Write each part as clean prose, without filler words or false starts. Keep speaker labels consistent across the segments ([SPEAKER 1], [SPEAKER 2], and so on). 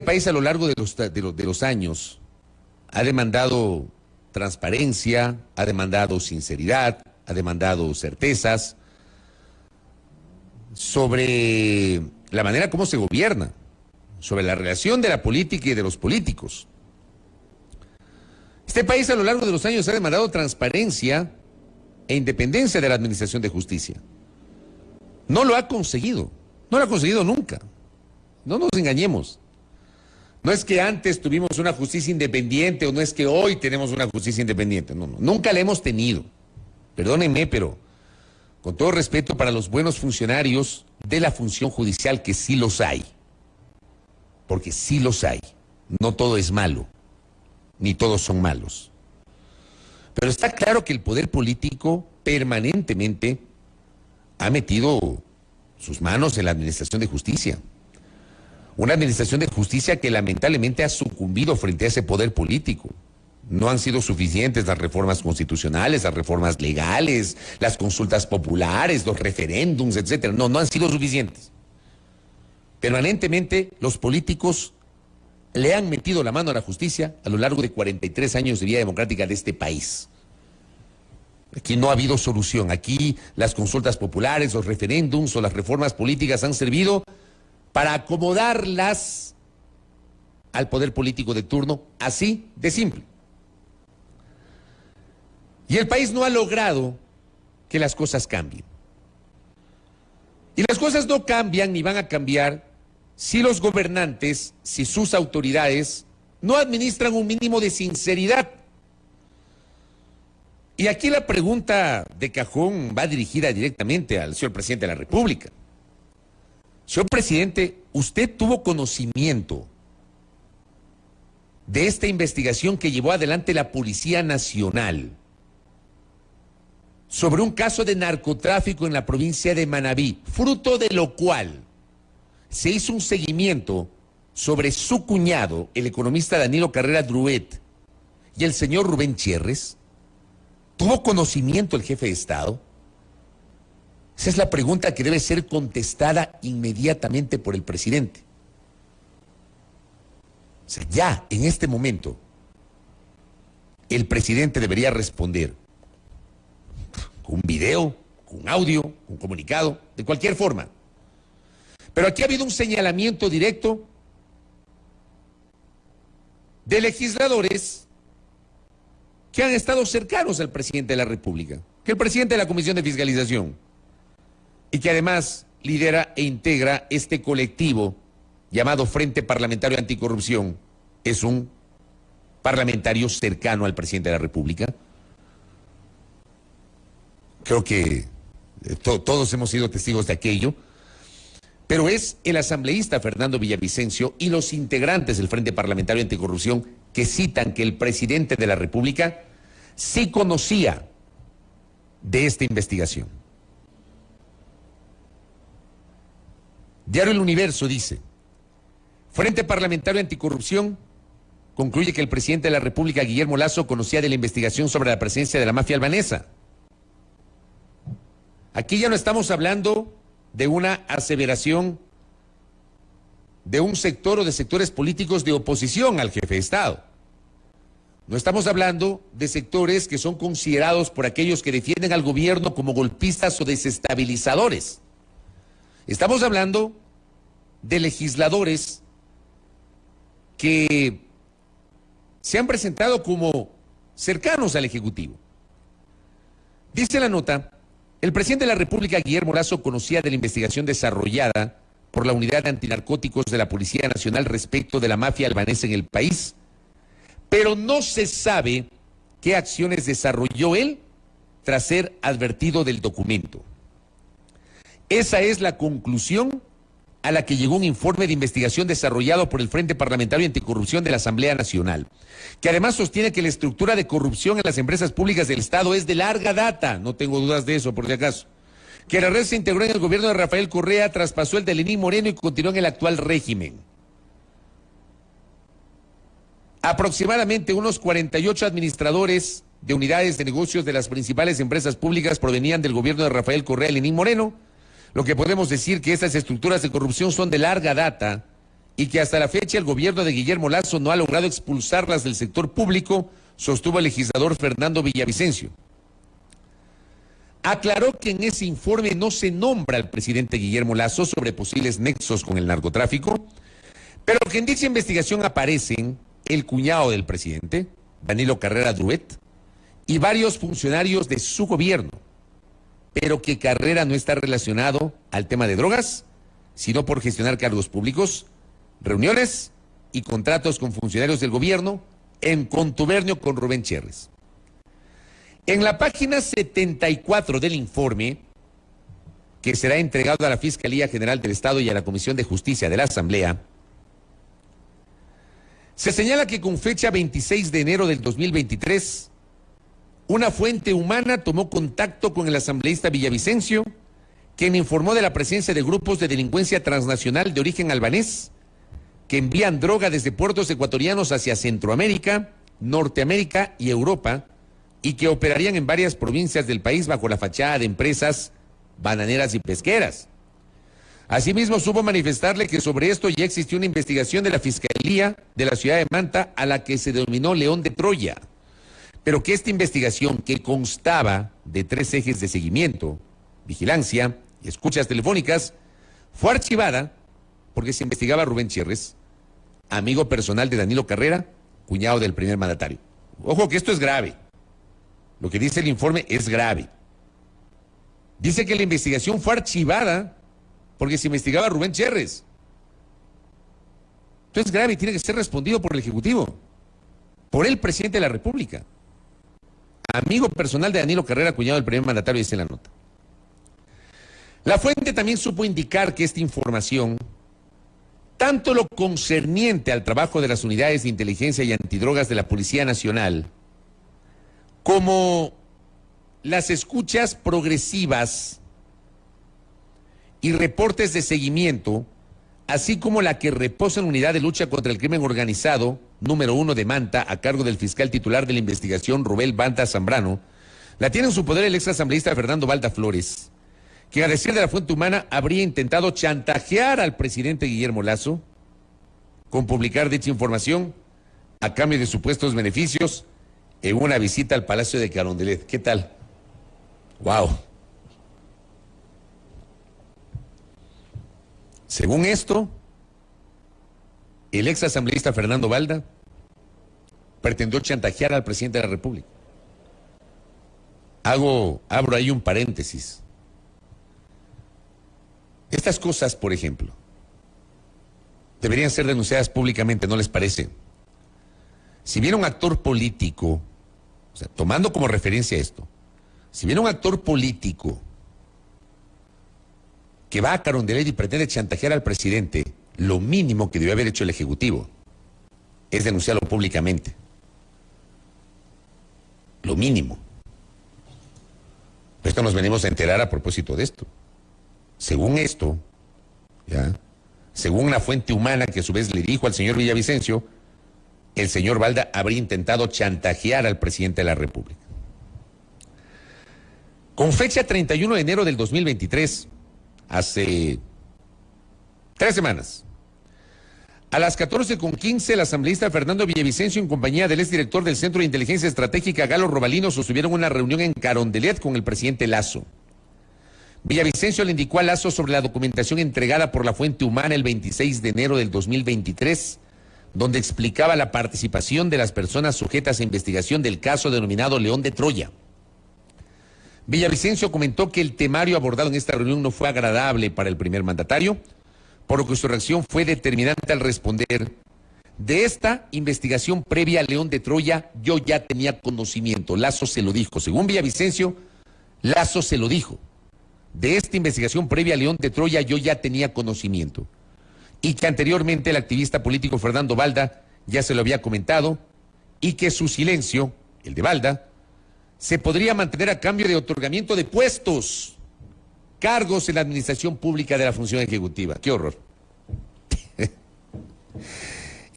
[SPEAKER 1] país a lo largo de los años ha demandado transparencia, ha demandado sinceridad, ha demandado certezas sobre la manera como se gobierna, sobre la relación de la política y de los políticos. Este país a lo largo de los años ha demandado transparencia e independencia de la administración de justicia. No lo ha conseguido, no lo ha conseguido nunca. No nos engañemos. No es que antes tuvimos una justicia independiente o no es que hoy tenemos una justicia independiente. No, nunca la hemos tenido. Perdónenme, pero con todo respeto para los buenos funcionarios de la función judicial, que sí los hay. Porque sí los hay. No todo es malo, ni todos son malos. Pero está claro que el poder político permanentemente ha metido sus manos en la administración de justicia. Una administración de justicia que lamentablemente ha sucumbido frente a ese poder político. No han sido suficientes las reformas constitucionales, las reformas legales, las consultas populares, los referéndums, etcétera. No han sido suficientes. Permanentemente los políticos le han metido la mano a la justicia a lo largo de 43 años de vida democrática de este país. Aquí no ha habido solución. Aquí las consultas populares, los referéndums o las reformas políticas han servido para acomodarlas al poder político de turno, así de simple. Y el país no ha logrado que las cosas cambien. Y las cosas no cambian ni van a cambiar si los gobernantes, si sus autoridades no administran un mínimo de sinceridad. Y aquí la pregunta de cajón va dirigida directamente al señor presidente de la República. Señor presidente, ¿usted tuvo conocimiento de esta investigación que llevó adelante la Policía Nacional sobre un caso de narcotráfico en la provincia de Manabí, fruto de lo cual se hizo un seguimiento sobre su cuñado, el economista Danilo Carrera Druet, y el señor Rubén Chierres? ¿Tuvo conocimiento el jefe de Estado? Esa es la pregunta que debe ser contestada inmediatamente por el presidente. O sea, ya, en este momento, el presidente debería responder con un video, con un audio, con un comunicado, de cualquier forma. Pero aquí ha habido un señalamiento directo de legisladores que han estado cercanos al presidente de la República, que el presidente de la Comisión de Fiscalización, y que además lidera e integra este colectivo llamado Frente Parlamentario Anticorrupción, es un parlamentario cercano al presidente de la República. Creo que todos hemos sido testigos de aquello, pero es el asambleísta Fernando Villavicencio y los integrantes del Frente Parlamentario Anticorrupción que citan que el presidente de la República sí conocía de esta investigación. Diario El Universo dice: Frente Parlamentario Anticorrupción concluye que el presidente de la República, Guillermo Lasso, conocía de la investigación sobre la presencia de la mafia albanesa. Aquí ya no estamos hablando de una aseveración de un sector o de sectores políticos de oposición al jefe de Estado. No estamos hablando de sectores que son considerados por aquellos que defienden al gobierno como golpistas o desestabilizadores. Estamos hablando de legisladores que se han presentado como cercanos al Ejecutivo. Dice la nota: el presidente de la República, Guillermo Lasso, conocía de la investigación desarrollada por la Unidad de Antinarcóticos de la Policía Nacional respecto de la mafia albanesa en el país, pero no se sabe qué acciones desarrolló él tras ser advertido del documento. Esa es la conclusión a la que llegó un informe de investigación desarrollado por el Frente Parlamentario Anticorrupción de la Asamblea Nacional, que además sostiene que la estructura de corrupción en las empresas públicas del Estado es de larga data, no tengo dudas de eso por si acaso, que la red se integró en el gobierno de Rafael Correa, traspasó el de Lenín Moreno y continuó en el actual régimen. Aproximadamente unos 48 administradores de unidades de negocios de las principales empresas públicas provenían del gobierno de Rafael Correa y Lenín Moreno, lo que podemos decir que estas estructuras de corrupción son de larga data y que hasta la fecha el gobierno de Guillermo Lasso no ha logrado expulsarlas del sector público, sostuvo el legislador Fernando Villavicencio. Aclaró que en ese informe no se nombra al presidente Guillermo Lasso sobre posibles nexos con el narcotráfico, pero que en dicha investigación aparecen el cuñado del presidente, Danilo Carrera Druet, y varios funcionarios de su gobierno, pero que Carrera no está relacionado al tema de drogas, sino por gestionar cargos públicos, reuniones y contratos con funcionarios del gobierno en contubernio con Rubén Cherres. En la página 74 del informe, que será entregado a la Fiscalía General del Estado y a la Comisión de Justicia de la Asamblea, se señala que con fecha 26 de enero del 2023, una fuente humana tomó contacto con el asambleísta Villavicencio, quien informó de la presencia de grupos de delincuencia transnacional de origen albanés que envían droga desde puertos ecuatorianos hacia Centroamérica, Norteamérica y Europa, y que operarían en varias provincias del país bajo la fachada de empresas bananeras y pesqueras. Asimismo, supo manifestarle que sobre esto ya existió una investigación de la Fiscalía de la ciudad de Manta a la que se denominó León de Troya, pero que esta investigación, que constaba de 3 ejes de seguimiento, vigilancia y escuchas telefónicas, fue archivada porque se investigaba a Rubén Cherres, amigo personal de Danilo Carrera, cuñado del primer mandatario. Ojo que esto es grave. Lo que dice el informe es grave. Dice que la investigación fue archivada porque se investigaba a Rubén Cherres. Esto es grave y tiene que ser respondido por el Ejecutivo, por el presidente de la República. Amigo personal de Danilo Carrera, cuñado del primer mandatario, dice en la nota. La fuente también supo indicar que esta información, tanto lo concerniente al trabajo de las unidades de inteligencia y antidrogas de la Policía Nacional, como las escuchas progresivas y reportes de seguimiento, así como la que reposa en la Unidad de Lucha contra el Crimen Organizado, número 1 de Manta, a cargo del fiscal titular de la investigación, Rubén Banda Zambrano, la tiene en su poder el ex asambleísta Fernando Balda Flores, que a decir de la fuente humana habría intentado chantajear al presidente Guillermo Lasso con publicar dicha información a cambio de supuestos beneficios en una visita al Palacio de Carondelet. ¿Qué tal? ¡Wow! Según esto, el ex asambleísta Fernando Balda pretendió chantajear al presidente de la República. Abro ahí un paréntesis. Estas cosas, por ejemplo, deberían ser denunciadas públicamente, ¿no les parece? Si viene un actor político, o sea, tomando como referencia esto, si viene un actor político que va a Carondelet y pretende chantajear al presidente, lo mínimo que debió haber hecho el Ejecutivo es denunciarlo públicamente. Lo mínimo. Esto nos venimos a enterar a propósito de esto. Según esto, ¿ya? Según una fuente humana que a su vez le dijo al señor Villavicencio, el señor Balda habría intentado chantajear al presidente de la República. Con fecha 31 de enero del 2023, hace 3 semanas, a las 14:15, el asambleísta Fernando Villavicencio, en compañía del exdirector del Centro de Inteligencia Estratégica, Galo Robalino, sostuvieron una reunión en Carondelet con el presidente Lasso. Villavicencio le indicó a Lasso sobre la documentación entregada por la fuente humana el 26 de enero del 2023, donde explicaba la participación de las personas sujetas a investigación del caso denominado León de Troya. Villavicencio comentó que el temario abordado en esta reunión no fue agradable para el primer mandatario, por lo que su reacción fue determinante al responder: de esta investigación previa a León de Troya yo ya tenía conocimiento. Lasso se lo dijo. Según Villavicencio, Lasso se lo dijo. De esta investigación previa a León de Troya yo ya tenía conocimiento. Y que anteriormente el activista político Fernando Balda ya se lo había comentado, y que su silencio, el de Balda, se podría mantener a cambio de otorgamiento de puestos, cargos en la administración pública de la función ejecutiva. ¡Qué horror!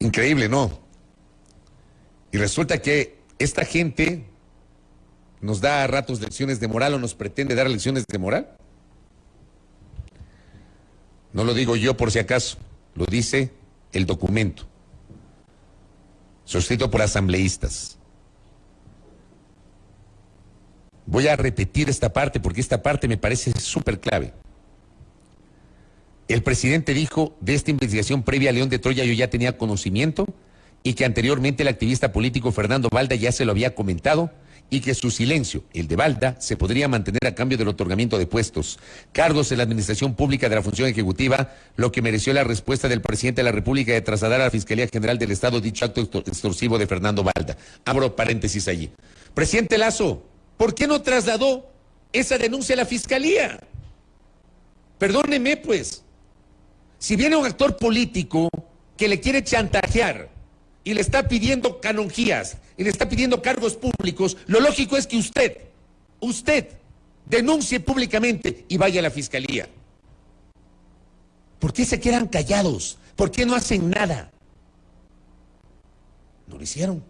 [SPEAKER 1] Increíble, ¿no? Y resulta que esta gente nos da a ratos lecciones de moral o nos pretende dar lecciones de moral. No lo digo yo por si acaso, lo dice el documento, suscrito por asambleístas. Voy a repetir esta parte porque esta parte me parece súper clave. El presidente dijo: de esta investigación previa a León de Troya yo ya tenía conocimiento, y que anteriormente el activista político Fernando Balda ya se lo había comentado, y que su silencio, el de Balda, se podría mantener a cambio del otorgamiento de puestos, cargos en la administración pública de la función ejecutiva, lo que mereció la respuesta del presidente de la República de trasladar a la Fiscalía General del Estado dicho acto extorsivo de Fernando Balda. Abro paréntesis allí. Presidente Lasso, ¿por qué no trasladó esa denuncia a la Fiscalía? Perdóneme, pues. Si viene un actor político que le quiere chantajear y le está pidiendo canonjías y le está pidiendo cargos públicos, lo lógico es que usted denuncie públicamente y vaya a la Fiscalía. ¿Por qué se quedan callados? ¿Por qué no hacen nada? No lo hicieron.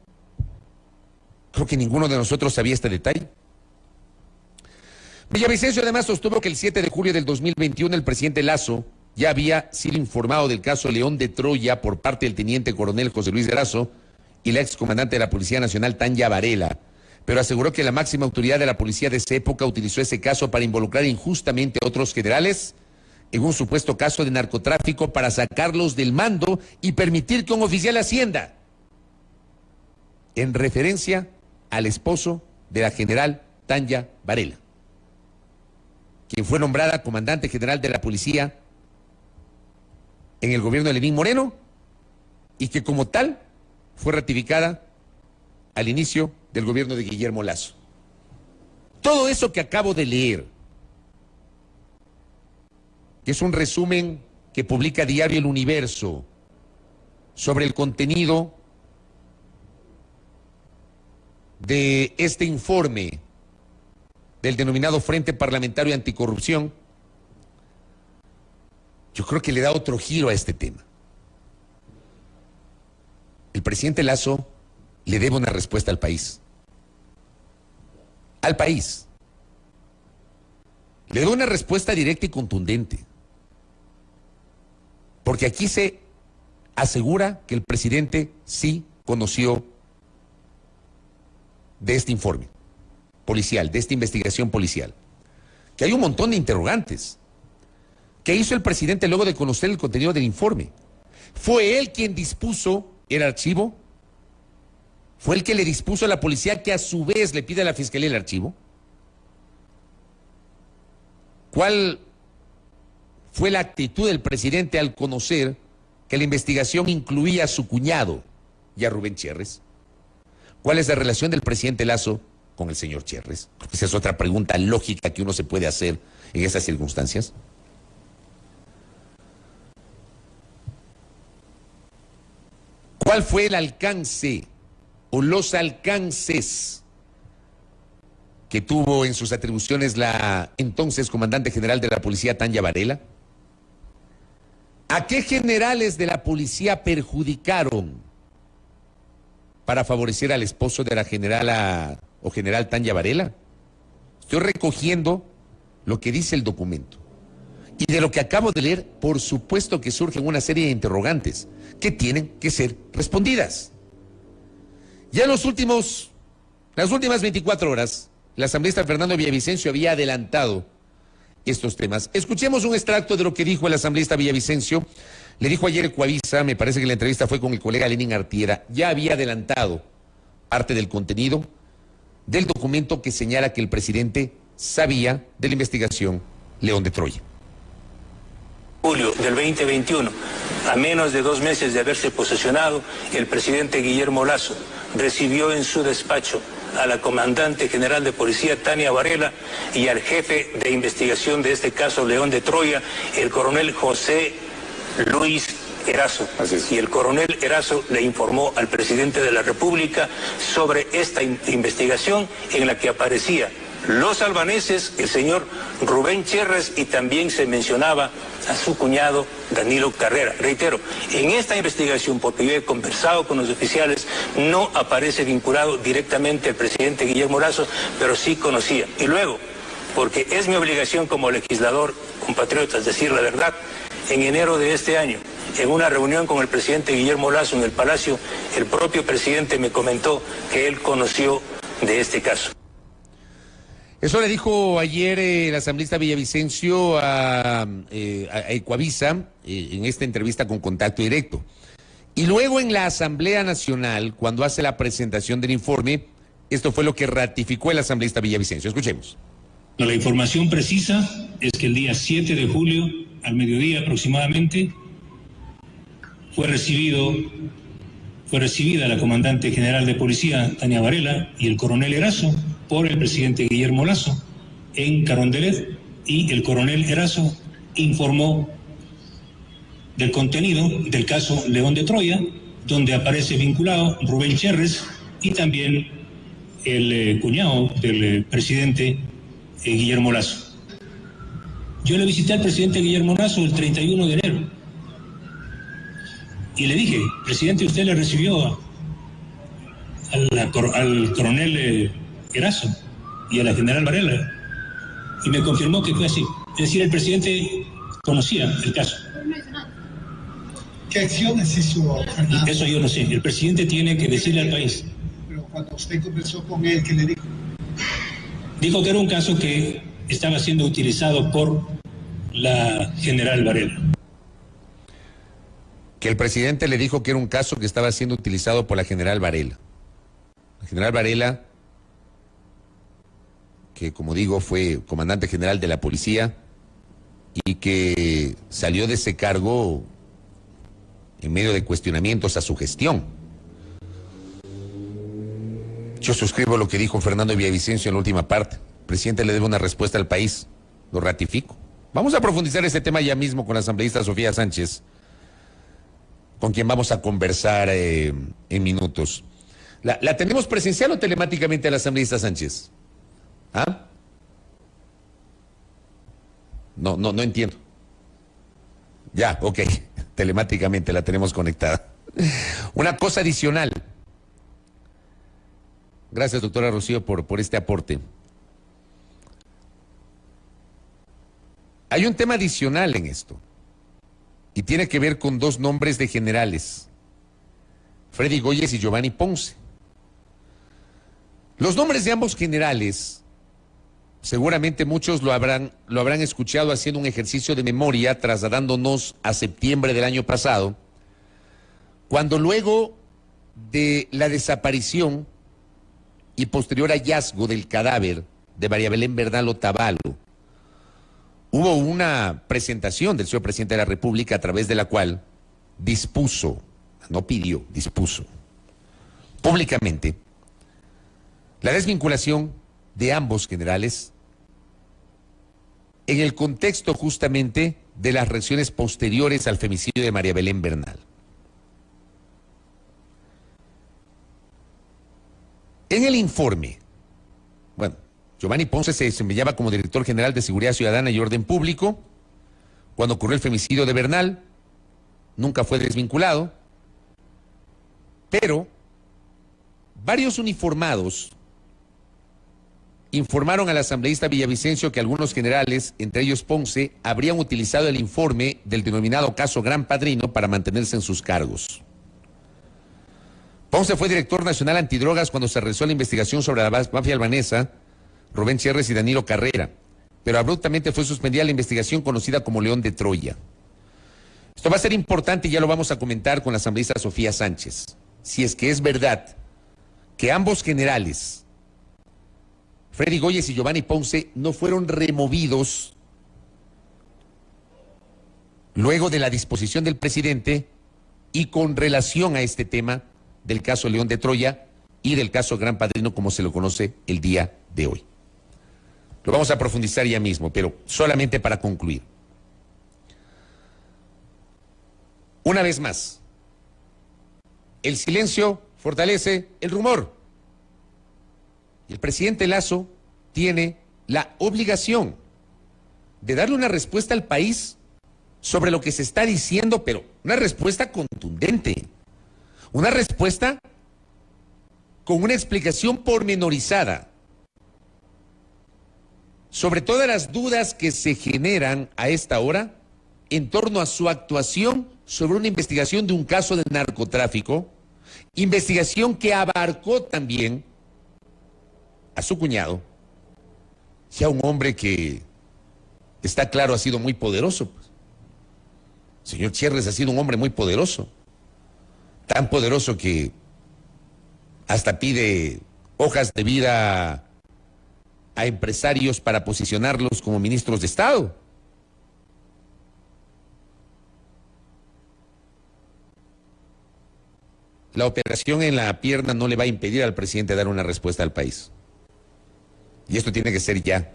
[SPEAKER 1] Creo que ninguno de nosotros sabía este detalle. Villavicencio además sostuvo que el 7 de julio del 2021 el presidente Lasso ya había sido informado del caso León de Troya por parte del teniente coronel José Luis Erazo y la excomandante de la Policía Nacional Tanya Varela, pero aseguró que la máxima autoridad de la policía de esa época utilizó ese caso para involucrar injustamente a otros generales en un supuesto caso de narcotráfico para sacarlos del mando y permitir que un oficial de Hacienda, en referencia al esposo de la general Tanya Varela, quien fue nombrada comandante general de la policía en el gobierno de Lenín Moreno y que como tal fue ratificada al inicio del gobierno de Guillermo Lasso. Todo eso que acabo de leer, que es un resumen que publica Diario El Universo sobre el contenido de este informe del denominado Frente Parlamentario Anticorrupción, yo creo que le da otro giro a este tema. El presidente Lasso le debe una respuesta al país. Al país. Le debe una respuesta directa y contundente. Porque aquí se asegura que el presidente sí conoció de este informe policial, de esta investigación policial. Que hay un montón de interrogantes. ¿Qué hizo el presidente luego de conocer el contenido del informe? ¿Fue él quien dispuso el archivo? ¿Fue el que le dispuso a la policía que a su vez le pide a la fiscalía el archivo? ¿Cuál fue la actitud del presidente al conocer que la investigación incluía a su cuñado y a Rubén Cherres? ¿Cuál es la relación del presidente Lasso con el señor Cherres? Esa es otra pregunta lógica que uno se puede hacer en esas circunstancias. ¿Cuál fue el alcance o los alcances que tuvo en sus atribuciones la entonces comandante general de la policía Tanya Varela? ¿A qué generales de la policía perjudicaron para favorecer al esposo de la general Tanya Varela? Estoy recogiendo lo que dice el documento. Y de lo que acabo de leer, por supuesto que surgen una serie de interrogantes que tienen que ser respondidas. Ya en las últimas 24 horas, el asambleísta Fernando Villavicencio había adelantado estos temas. Escuchemos un extracto de lo que dijo el asambleísta Villavicencio. Le dijo ayer Coavisa, me parece que la entrevista fue con el colega Lenin Artiera, ya había adelantado parte del contenido del documento que señala que el presidente sabía de la investigación León de Troya.
[SPEAKER 2] Julio del 2021, a menos de 2 meses de haberse posesionado, el presidente Guillermo Lasso recibió en su despacho a la comandante general de policía Tanya Varela y al jefe de investigación de este caso León de Troya, el coronel José Luis Erazo. Y el coronel Erazo le informó al presidente de la República sobre esta investigación en la que aparecía los albaneses, el señor Rubén Cherres, y también se mencionaba a su cuñado Danilo Carrera. Reitero, en esta investigación, porque yo he conversado con los oficiales, no aparece vinculado directamente el presidente Guillermo Lasso, pero sí conocía. Y luego, porque es mi obligación como legislador, compatriotas, decir la verdad, en enero de este año En una reunión con el presidente Guillermo Lasso en el Palacio, el propio presidente me comentó que él conoció de este caso.
[SPEAKER 1] Eso le dijo ayer el asambleísta Villavicencio a Ecuavisa en esta entrevista con Contacto Directo. Y luego en la Asamblea Nacional, cuando hace la presentación del informe, esto fue lo que ratificó el asambleísta Villavicencio. Escuchemos.
[SPEAKER 3] La información precisa es que el día 7 de julio, al mediodía aproximadamente, fue recibida la comandante general de policía, Tania Varela, y el coronel Erazo por el presidente Guillermo Lasso en Carondelet, y el coronel Erazo informó del contenido del caso León de Troya, donde aparece vinculado Rubén Cherres y también el cuñado del presidente Guillermo Lasso. Yo le visité al presidente Guillermo Lasso el 31 de enero y le dije, presidente, usted le recibió al coronel Erazo y a la general Varela, y me confirmó que fue así. Es decir, el presidente conocía el caso.
[SPEAKER 4] ¿Qué acciones hizo Fernando?
[SPEAKER 3] Eso yo no sé, el presidente tiene que decirle al país.
[SPEAKER 4] Pero cuando usted conversó con él, ¿qué le dijo?
[SPEAKER 3] Dijo que era un caso que estaba siendo utilizado por la general Varela.
[SPEAKER 1] Que el presidente le dijo que era un caso que estaba siendo utilizado por la general Varela. La general Varela, que como digo fue comandante general de la policía y que salió de ese cargo en medio de cuestionamientos a su gestión. Yo suscribo lo que dijo Fernando Villavicencio en la última parte. El presidente le debe una respuesta al país, lo ratifico. Vamos a profundizar este tema ya mismo con la asambleísta Sofía Sánchez, con quien vamos a conversar en minutos. ¿La tenemos presencial o telemáticamente a la asambleísta Sánchez? ¿Ah? No entiendo. Ya, ok, telemáticamente la tenemos conectada. Una cosa adicional. Gracias, doctora Rocío, por este aporte. Hay un tema adicional en esto, y tiene que ver con dos nombres de generales, Freddy Goyes y Giovanni Ponce. Los nombres de ambos generales, seguramente muchos lo habrán escuchado haciendo un ejercicio de memoria, trasladándonos a septiembre del año pasado, cuando luego de la desaparición y posterior hallazgo del cadáver de María Belén Bernal Otavalo, hubo una presentación del señor presidente de la República a través de la cual dispuso, no pidió, dispuso públicamente la desvinculación de ambos generales en el contexto justamente de las reacciones posteriores al femicidio de María Belén Bernal. En el informe, bueno, Giovanni Ponce se desempeñaba como director general de Seguridad Ciudadana y Orden Público cuando ocurrió el femicidio de Bernal, nunca fue desvinculado, pero varios uniformados informaron al asambleísta Villavicencio que algunos generales, entre ellos Ponce, habrían utilizado el informe del denominado caso Gran Padrino para mantenerse en sus cargos. Ponce fue director nacional antidrogas cuando se realizó la investigación sobre la mafia albanesa, Rubén Cherres y Danilo Carrera, pero abruptamente fue suspendida la investigación conocida como León de Troya. Esto va a ser importante y ya lo vamos a comentar con la asambleísta Sofía Sánchez. Si es que es verdad que ambos generales, Freddy Goyes y Giovanni Ponce, no fueron removidos luego de la disposición del presidente y con relación a este tema del caso León de Troya y del caso Gran Padrino, como se lo conoce el día de hoy. Lo vamos a profundizar ya mismo, pero solamente para concluir. Una vez más, el silencio fortalece el rumor. Y el presidente Lasso tiene la obligación de darle una respuesta al país sobre lo que se está diciendo, pero una respuesta contundente, una respuesta con una explicación pormenorizada sobre todas las dudas que se generan a esta hora en torno a su actuación sobre una investigación de un caso de narcotráfico, investigación que abarcó también a su cuñado, ya un hombre que está claro ha sido muy poderoso. El señor Chierres ha sido un hombre muy poderoso, tan poderoso que hasta pide hojas de vida a empresarios para posicionarlos como ministros de Estado. La operación en la pierna no le va a impedir al presidente dar una respuesta al país. Y esto tiene que ser ya.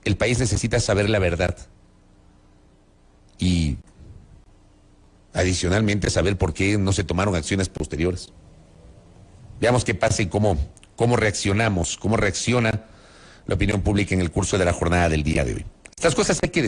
[SPEAKER 1] El país necesita saber la verdad. Y adicionalmente saber por qué no se tomaron acciones posteriores. Veamos qué pasa y cómo reaccionamos, cómo reacciona la opinión pública en el curso de la jornada del día de hoy. Estas cosas hay que